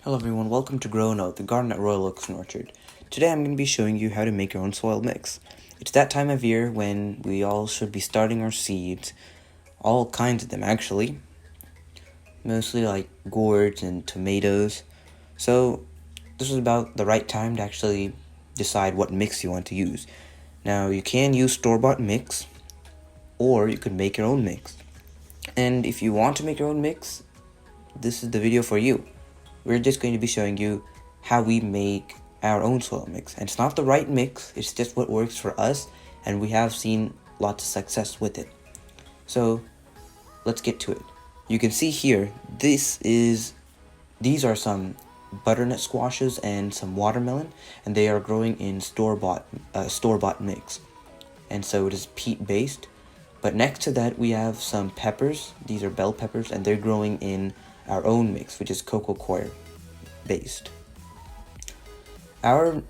Hello everyone, welcome to Grow Note, the garden at Royal Oaks and Orchard. Today I'm going to be showing you how to make your own soil mix. It's that time of year when we all should be starting our seeds, all kinds of them actually, mostly like gourds and tomatoes. So this is about the right time to actually decide what mix you want to use. Now you can use store-bought mix, or you could make your own mix. And if you want to make your own mix, this is the video for you. We're just going to be showing you how we make our own soil mix. And it's not the right mix, it's just what works for us, and we have seen lots of success with it. So let's get to it. You can see here, these are some butternut squashes and some watermelon, and they are growing in store-bought mix. And so it is peat based. But next to that we have some peppers. These are bell peppers, and they're growing in our own mix, which is coir based. Our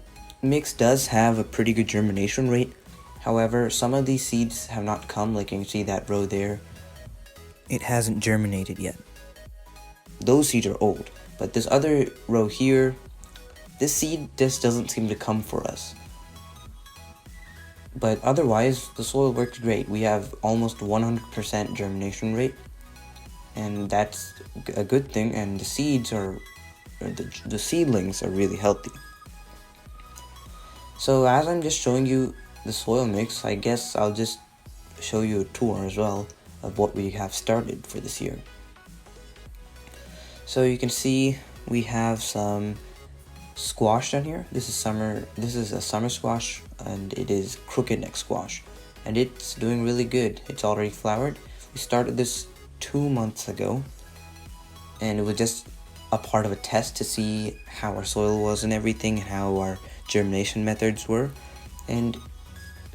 mix does have a pretty good germination rate. However, some of these seeds have not come, like you can see that row there. It hasn't germinated yet. Those seeds are old, but this other row here, this seed just doesn't seem to come for us. But otherwise, the soil works great. We have almost 100% germination rate, and that's a good thing, and the seeds the seedlings are really healthy. So as I'm just showing you the soil mix, I guess I'll just show you a tour as well of what we have started for this year. So you can see we have some squash down here. This is a summer squash, and it is crooked neck squash, and it's doing really good. It's already flowered. We started this 2 months ago, and it was just a part of a test to see how our soil was and everything, and how our germination methods were, and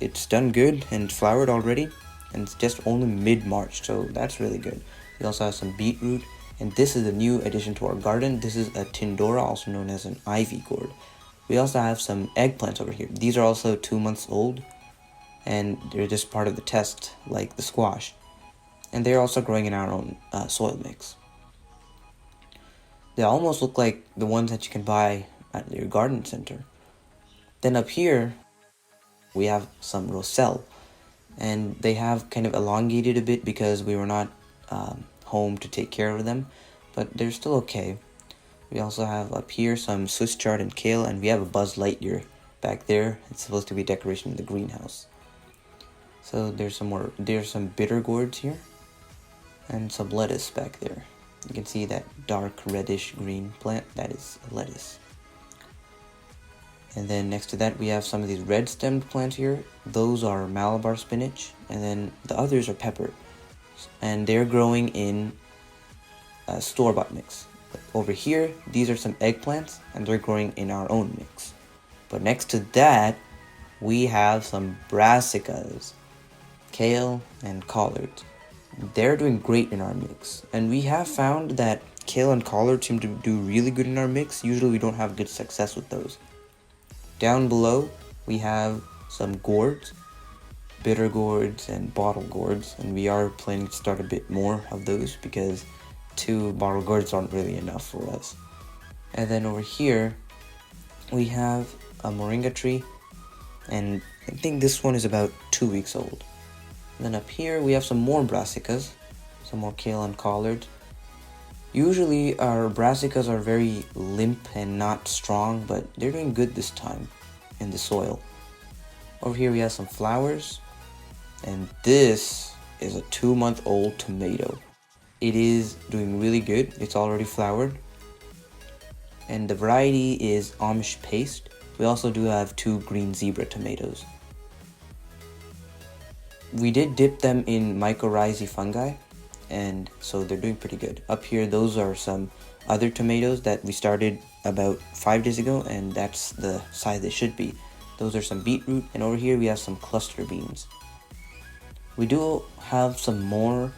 it's done good and flowered already, and it's just only mid-March, so that's really good. We also have some beetroot, and this is a new addition to our garden. This is a tindora, also known as an ivy gourd. We also have some eggplants over here. These are also 2 months old, and they're just part of the test like the squash. And they're also growing in our own soil mix. They almost look like the ones that you can buy at your garden center. Then up here, we have some roselle, and they have kind of elongated a bit because we were not home to take care of them, but they're still okay. We also have up here some Swiss chard and kale, and we have a Buzz Lightyear back there. It's supposed to be decoration in the greenhouse. So there's some bitter gourds here, and some lettuce back there. You can see that dark reddish green plant, that is a lettuce. And then next to that we have some of these red stemmed plants here. Those are Malabar spinach, and then the others are pepper, and they're growing in a store-bought mix. Over here, these are some eggplants, and they're growing in our own mix. But next to that, we have some brassicas, kale and collards. They're doing great in our mix, and we have found that kale and collard seem to do really good in our mix. Usually we don't have good success with those. Down below, we have some gourds, bitter gourds and bottle gourds, and we are planning to start a bit more of those because 2 bottle gourds aren't really enough for us. And then over here, we have a moringa tree, and I think this one is about 2 weeks old. And then up here, we have some more brassicas, some more kale and collard. Usually our brassicas are very limp and not strong, but they're doing good this time in the soil. Over here we have some flowers, and this is a 2-month-old tomato. It is doing really good. It's already flowered, and the variety is Amish paste. We also do have 2 green zebra tomatoes. We did dip them in mycorrhizae fungi, and so they're doing pretty good. Up here, those are some other tomatoes that we started about 5 days ago, and that's the size they should be. Those are some beetroot, and over here we have some cluster beans. We do have some more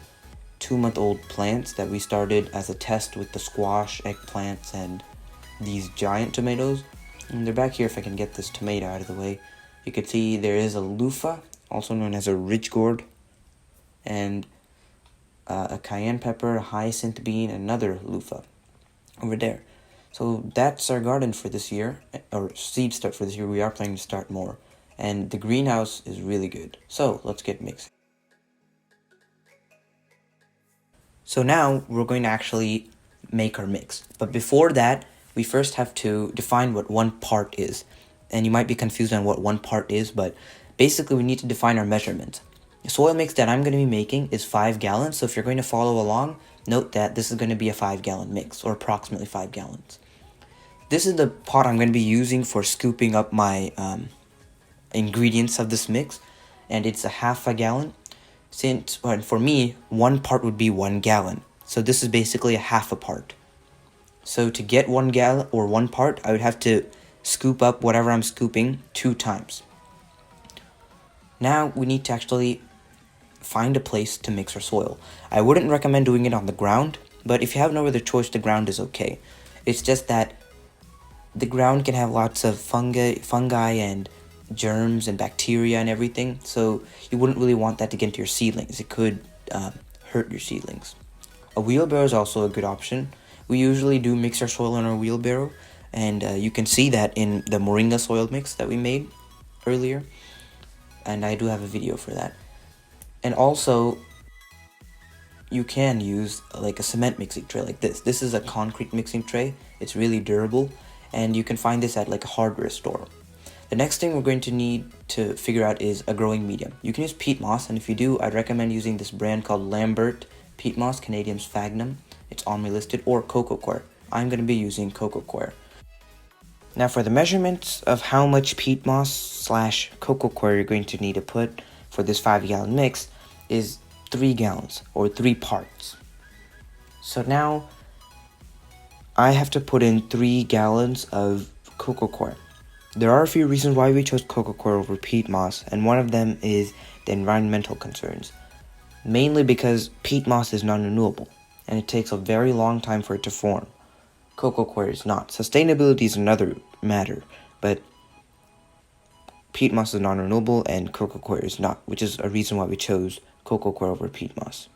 2-month-old plants that we started as a test with the squash, eggplants, and these giant tomatoes. And they're back here. If I can get this tomato out of the way, you can see there is a loofah, also known as a ridge gourd, and a cayenne pepper, a hyacinth bean, and another loofah over there. So that's our garden for this year, or seed start for this year. We are planning to start more. And the greenhouse is really good. So let's get mixing. So now we're going to actually make our mix. But before that, we first have to define what 1 part is. And you might be confused on what 1 part is, but basically we need to define our measurements. The soil mix that I'm going to be making is 5 gallons, so if you're going to follow along, note that this is going to be a 5-gallon mix, or approximately 5 gallons. This is the pot I'm going to be using for scooping up my ingredients of this mix, and it's a half a gallon. For me, 1 part would be 1 gallon, so this is basically a half a part. So to get 1 gallon or 1 part, I would have to scoop up whatever I'm scooping 2 times. Now we need to actually find a place to mix our soil. I wouldn't recommend doing it on the ground, but if you have no other choice, the ground is okay. It's just that the ground can have lots of fungi and germs and bacteria and everything, so you wouldn't really want that to get into your seedlings. It could hurt your seedlings. A wheelbarrow is also a good option. We usually do mix our soil in our wheelbarrow, and you can see that in the moringa soil mix that we made earlier, and I do have a video for that. And also, you can use like a cement mixing tray like this. This is a concrete mixing tray. It's really durable, and you can find this at like a hardware store. The next thing we're going to need to figure out is a growing medium. You can use peat moss, and if you do, I'd recommend using this brand called Lambert Peat Moss, Canadian Sphagnum. It's on my listed, or coco coir. I'm going to be using coco coir. Now for the measurements of how much peat moss / coco coir you're going to need to put for this 5-gallon mix is 3 gallons, or 3 parts. So now I have to put in 3 gallons of coco coir. There are a few reasons why we chose coco coir over peat moss, and one of them is the environmental concerns. Mainly because peat moss is non-renewable, and it takes a very long time for it to form. Coco coir is not. Sustainability is another matter, but peat moss is non-renewable and coco coir is not, which is a reason why we chose coco coir over peat moss.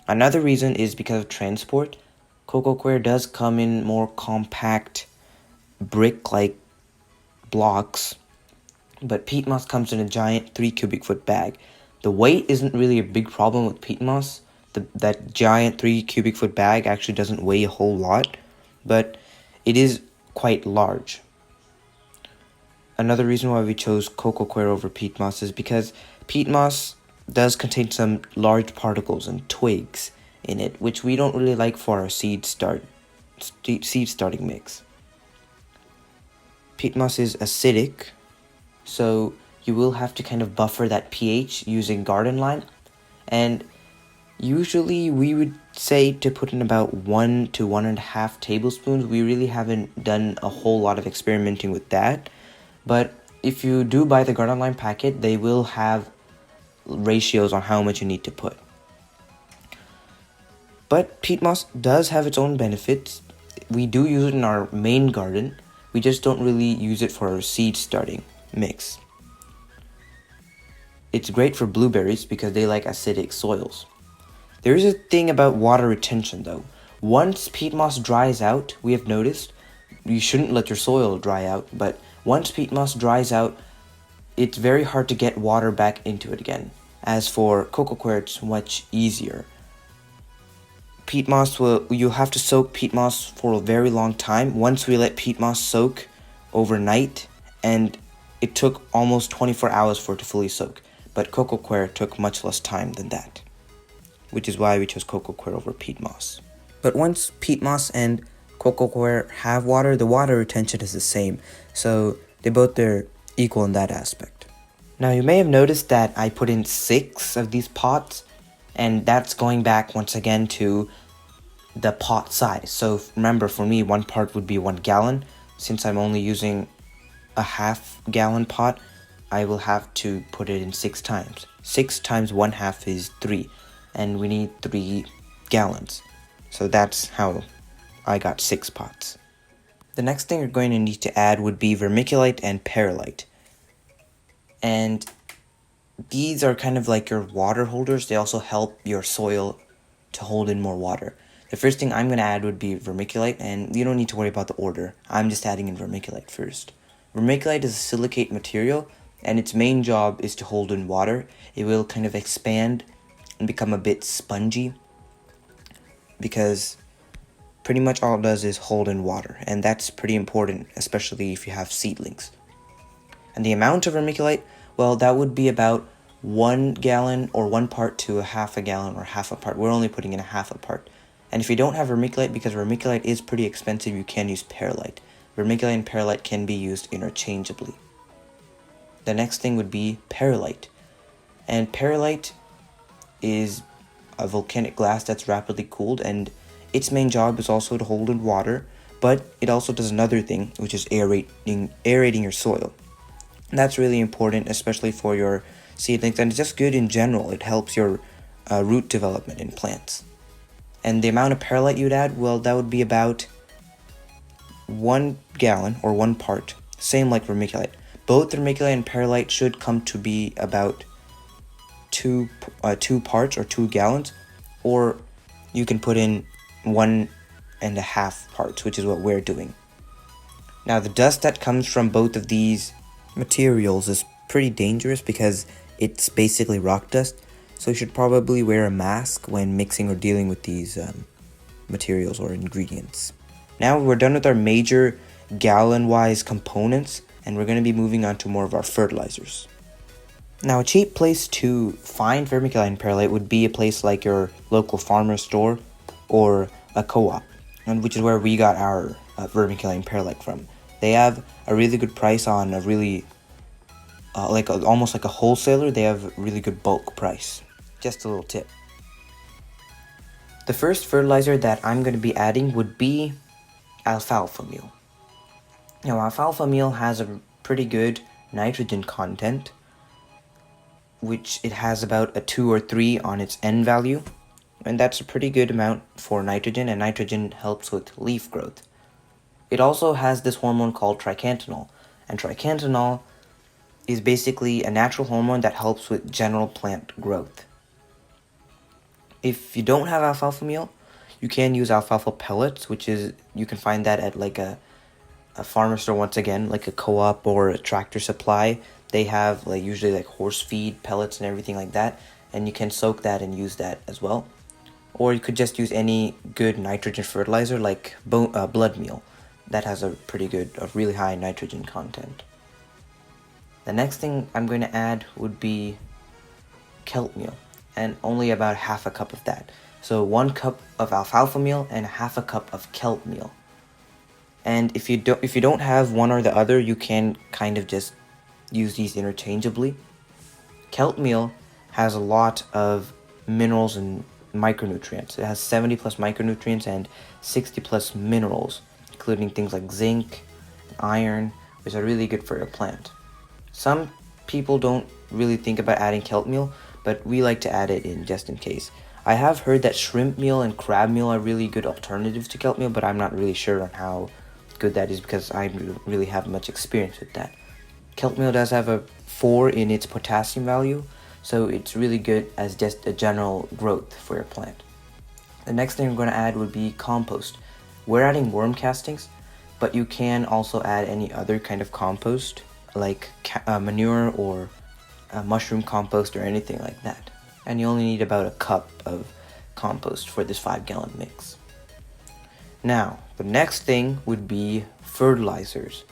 Another reason is because of transport. Coco coir does come in more compact brick-like blocks, but peat moss comes in a giant 3 cubic foot bag. The weight isn't really a big problem with peat moss. That giant 3 cubic foot bag actually doesn't weigh a whole lot, but it is quite large. Another reason why we chose coco coir over peat moss is because peat moss does contain some large particles and twigs in it, which we don't really like for our seed starting mix. Peat moss is acidic, so you will have to kind of buffer that pH using garden lime, and usually we would say to put in about 1 to 1.5 tablespoons. We really haven't done a whole lot of experimenting with that, but if you do buy the garden lime packet, they will have ratios on how much you need to put. But peat moss does have its own benefits. We do use it in our main garden. We just don't really use it for our seed starting mix. It's great for blueberries because they like acidic soils. There is a thing about water retention though. Once peat moss dries out, we have noticed, you shouldn't let your soil dry out, but once peat moss dries out, it's very hard to get water back into it again. As for coco coir, it's much easier. Peat moss you'll have to soak peat moss for a very long time. Once we let peat moss soak overnight, and it took almost 24 hours for it to fully soak. But coco coir took much less time than that, which is why we chose coco coir over peat moss. But once peat moss and coco coir have water, the water retention is the same, so they're equal in that aspect. Now you may have noticed that I put in 6 of these pots, and that's going back once again to the pot size. So remember, for me, 1 part would be 1 gallon. Since I'm only using a half-gallon pot, I will have to put it in 6 times. 6 times 1/2 is 3, and we need 3 gallons. So that's how I got 6 pots. The next thing you're going to need to add would be vermiculite and perlite. And these are kind of like your water holders. They also help your soil to hold in more water. The The first thing I'm going to add would be vermiculite, and you don't need to worry about the order. I'm just adding in vermiculite first. Vermiculite is a silicate material, and its main job is to hold in water. It will kind of expand and become a bit spongy, because pretty much all it does is hold in water, and that's pretty important, especially if you have seedlings. And the amount of vermiculite, well, that would be about 1 gallon or 1 part to a half a gallon or half a part. We're only putting in a half a part. And if you don't have vermiculite, because vermiculite is pretty expensive, you can use perlite. Vermiculite and perlite can be used interchangeably. The next thing would be perlite. And perlite is a volcanic glass that's rapidly cooled, and its main job is also to hold in water, but it also does another thing, which is aerating your soil. And that's really important, especially for your seedlings, and it's just good in general. It helps your root development in plants. And the amount of perlite you'd add, well, that would be about 1 gallon or 1 part, same like vermiculite. Both vermiculite and perlite should come to be about 2 parts or 2 gallons, or you can put in 1.5 parts, which is what we're doing. Now, the dust that comes from both of these materials is pretty dangerous because it's basically rock dust, so you should probably wear a mask when mixing or dealing with these materials or ingredients. Now we're done with our major gallon-wise components, and we're going to be moving on to more of our fertilizers. Now, a cheap place to find vermiculite and perlite would be a place like your local farmer store or a co-op, and which is where we got our vermiculite and perlite from. They have a really good price on a really, almost like a wholesaler. They have a really good bulk price. Just a little tip. The first fertilizer that I'm going to be adding would be alfalfa meal. Now, alfalfa meal has a pretty good nitrogen content, which it has about a 2 or 3 on its N value, and that's a pretty good amount for nitrogen, and nitrogen helps with leaf growth. It also has this hormone called tricantanol, and tricantanol is basically a natural hormone that helps with general plant growth. If you don't have alfalfa meal, you can use alfalfa pellets, which is, you can find that at like a farmer store, once again, like a co-op or a Tractor Supply. They have like usually like horse feed pellets and everything like that, and you can soak that and use that as well. Or you could just use any good nitrogen fertilizer like blood meal. That has a really high nitrogen content. The next thing I'm going to add would be kelp meal, and only about half a cup of that. So 1 cup of alfalfa meal and half a cup of kelp meal. And if you don't have one or the other, you can kind of just use these interchangeably. Kelp meal has a lot of minerals and micronutrients. It has 70 plus micronutrients and 60 plus minerals, including things like zinc, iron, which are really good for your plant. Some people don't really think about adding kelp meal, but we like to add it in just in case. I have heard that shrimp meal and crab meal are really good alternatives to kelp meal, but I'm not really sure on how good that is because I really have much experience with that. Kelp meal does have a 4 in its potassium value, so it's really good as just a general growth for your plant. The next thing we're going to add would be compost. We're adding worm castings, but you can also add any other kind of compost like manure or mushroom compost or anything like that. And you only need about a cup of compost for this 5-gallon mix. Now, the next thing would be fertilizers.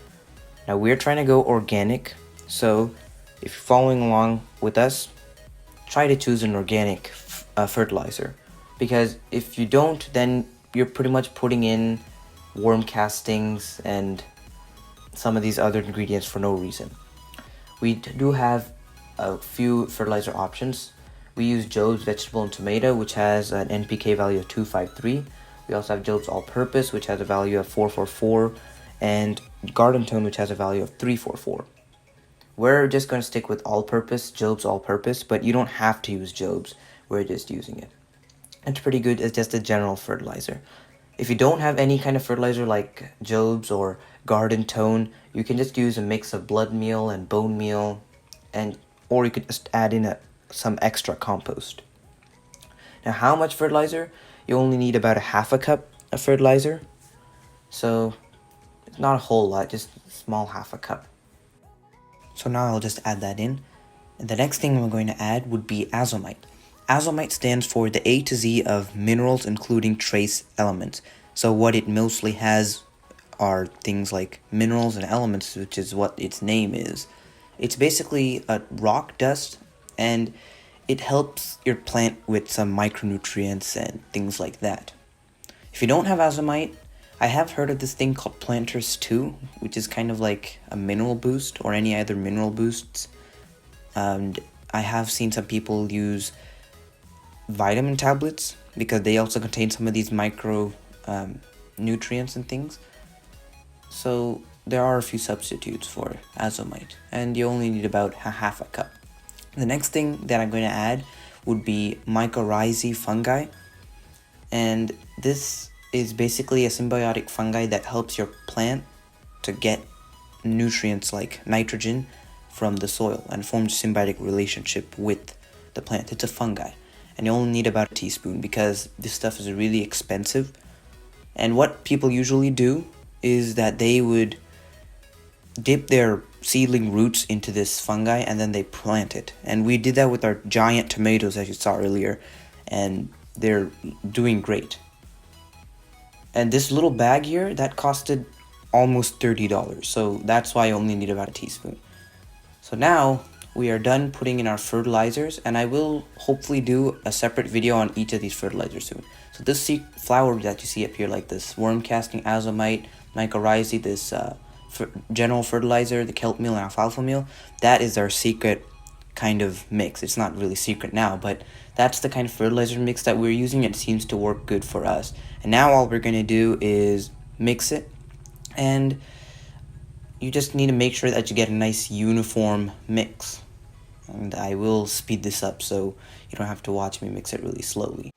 Now, we're trying to go organic, so if you're following along with us, try to choose an organic fertilizer. Because if you don't, then you're pretty much putting in worm castings and some of these other ingredients for no reason. We do have a few fertilizer options. We use Job's Vegetable and Tomato, which has an NPK value of 253. We also have Job's All-Purpose, which has a value of 444, and Garden Tone, which has a value of 344. We're just going to stick with All-Purpose, Job's All-Purpose, but you don't have to use Job's. We're just using it. It's pretty good as just a general fertilizer. If you don't have any kind of fertilizer like Job's or Garden Tone, you can just use a mix of blood meal and bone meal, or you could just add in some extra compost. Now, how much fertilizer? you only need about a half a cup of fertilizer. So it's not a whole lot, just a small half a cup. So now I'll just add that in. And the next thing we're going to add would be azomite. Azomite stands for the A to Z of minerals, including trace elements. So what it mostly has are things like minerals and elements, which is what its name is. It's basically a rock dust, and it helps your plant with some micronutrients and things like that. If you don't have azomite, I have heard of this thing called Planters 2, which is kind of like a mineral boost or any other mineral boosts. And I have seen some people use vitamin tablets because they also contain some of these micro nutrients and things. So there are a few substitutes for azomite, and you only need about a half a cup. The next thing that I'm going to add would be mycorrhizae fungi, and this is basically a symbiotic fungi that helps your plant to get nutrients like nitrogen from the soil and forms a symbiotic relationship with the plant. It's a fungi, and you only need about a teaspoon because this stuff is really expensive. And what people usually do is that they would dip their seedling roots into this fungi and then they plant it. And we did that with our giant tomatoes, as you saw earlier, and they're doing great. And this little bag here, that costed almost $30, so that's why I only need about a teaspoon. So now we are done putting in our fertilizers, and I will hopefully do a separate video on each of these fertilizers soon. So this flower that you see up here, like this worm casting, azomite, mycorrhizae, this general fertilizer, the kelp meal and alfalfa meal, that is our secret kind of mix. It's not really secret now, but that's the kind of fertilizer mix that we're using. It seems to work good for us. And now all we're going to do is mix it, and you just need to make sure that you get a nice uniform mix. And I will speed this up so you don't have to watch me mix it really slowly.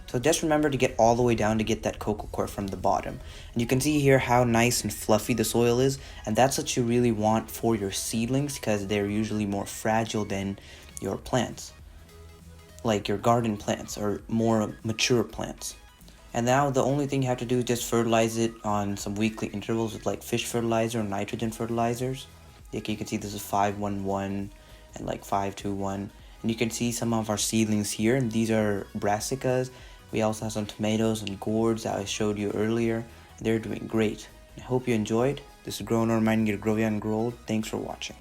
So just remember to get all the way down to get that coco coir from the bottom. And you can see here how nice and fluffy the soil is, and that's what you really want for your seedlings because they're usually more fragile than your plants, like your garden plants or more mature plants. And now the only thing you have to do is just fertilize it on some weekly intervals with like fish fertilizer or nitrogen fertilizers. Like you can see this is 511 and like 521. And you can see some of our seedlings here, and these are brassicas. We also have some tomatoes and gourds that I showed you earlier. They're doing great. I hope you enjoyed. This is Growing reminding you to grow young and grow old. Thanks for watching.